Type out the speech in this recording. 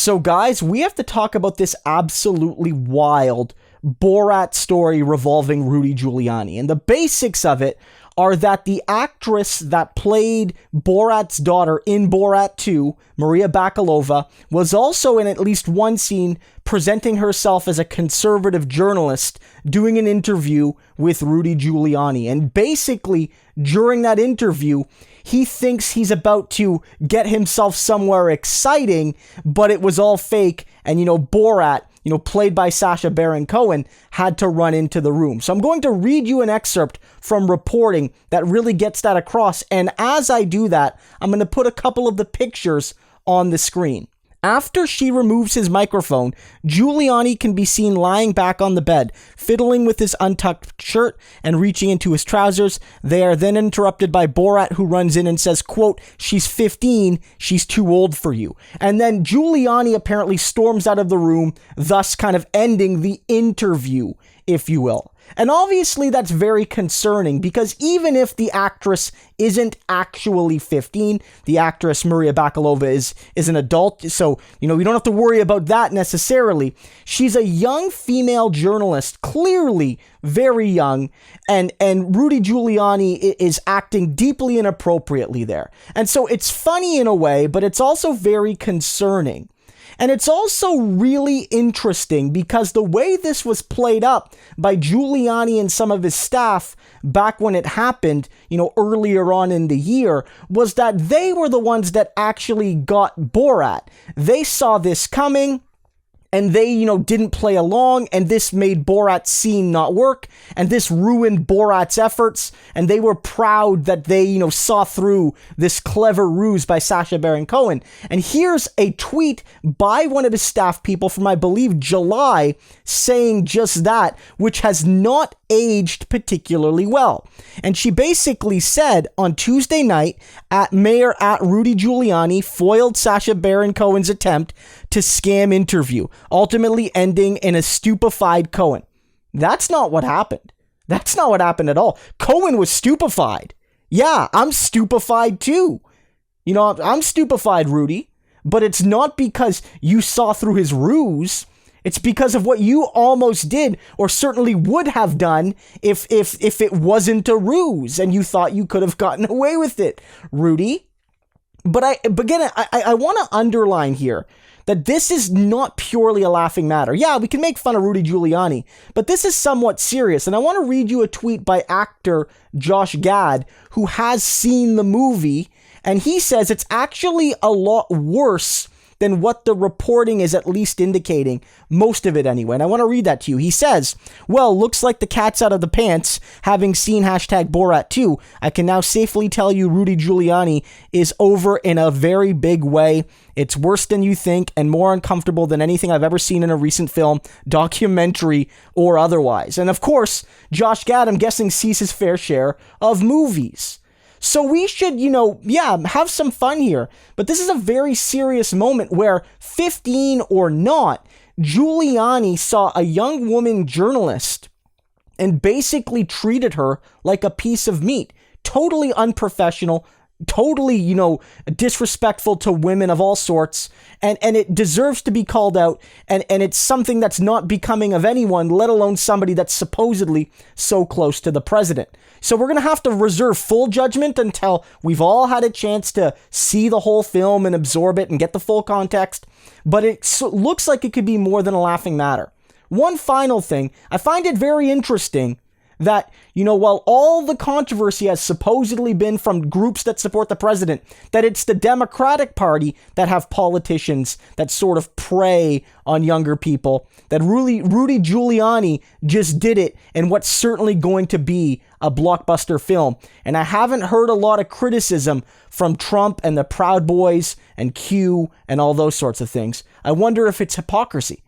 So guys, we have to talk about this absolutely wild Borat story revolving Rudy Giuliani. And the basics of it are that the actress that played Borat's daughter in Borat 2, Maria Bakalova, was also in at least one scene presenting herself as a conservative journalist doing an interview with Rudy Giuliani. And basically, during that interview, he thinks he's about to get himself somewhere exciting, but it was all fake. And, Borat, played by Sacha Baron Cohen, had to run into the room. So I'm going to read you an excerpt from reporting that really gets that across. And as I do that, I'm going to put a couple of the pictures on the screen. After she removes his microphone, Giuliani can be seen lying back on the bed, fiddling with his untucked shirt and reaching into his trousers. They are then interrupted by Borat, who runs in and says, quote, "She's 15, she's too old for you." And then Giuliani apparently storms out of the room, thus kind of ending the interview, if you will. And obviously that's very concerning because even if the actress isn't actually 15, the actress Maria Bakalova is an adult, so, we don't have to worry about that necessarily. She's a young female journalist, clearly very young, and Rudy Giuliani is acting deeply inappropriately there. And so it's funny in a way, but it's also very concerning. And it's also really interesting because the way this was played up by Giuliani and some of his staff back when it happened, earlier on in the year, was that they were the ones that actually got Borat. They saw this coming. And they, didn't play along, and this made Borat's scene not work, and this ruined Borat's efforts, and they were proud that they, saw through this clever ruse by Sacha Baron Cohen. And here's a tweet by one of his staff people from, I believe, July, saying just that, which has not aged particularly well. And she basically said on Tuesday night, Mayor Rudy Giuliani foiled Sacha Baron Cohen's attempt to scam interview, ultimately ending in a stupefied Cohen. That's not what happened. That's not what happened at all. Cohen was stupefied. Yeah, I'm stupefied too. I'm stupefied, Rudy, but it's not because you saw through his ruse. It's because of what you almost did, or certainly would have done if it wasn't a ruse and you thought you could have gotten away with it, Rudy. But again, I want to underline here that this is not purely a laughing matter. Yeah, we can make fun of Rudy Giuliani, but this is somewhat serious. And I want to read you a tweet by actor Josh Gad, who has seen the movie, and he says it's actually a lot worse than what the reporting is at least indicating, most of it anyway. And I want to read that to you. He says, "Well, looks like the cat's out of the pants. Having seen #Borat 2, I can now safely tell you Rudy Giuliani is over in a very big way. It's worse than you think and more uncomfortable than anything I've ever seen in a recent film, documentary, or otherwise." And of course, Josh Gad, I'm guessing, sees his fair share of movies. So we should, have some fun here. But this is a very serious moment where, 15 or not, Giuliani saw a young woman journalist and basically treated her like a piece of meat. Totally unprofessional, totally, disrespectful to women of all sorts, and it deserves to be called out, and it's something that's not becoming of anyone, let alone somebody that's supposedly so close to the president. So we're going to have to reserve full judgment until we've all had a chance to see the whole film and absorb it and get the full context, but it looks like it could be more than a laughing matter. One final thing, I find it very interesting that, while all the controversy has supposedly been from groups that support the president, that it's the Democratic Party that have politicians that sort of prey on younger people, that Rudy Giuliani just did it in what's certainly going to be a blockbuster film. And I haven't heard a lot of criticism from Trump and the Proud Boys and Q and all those sorts of things. I wonder if it's hypocrisy.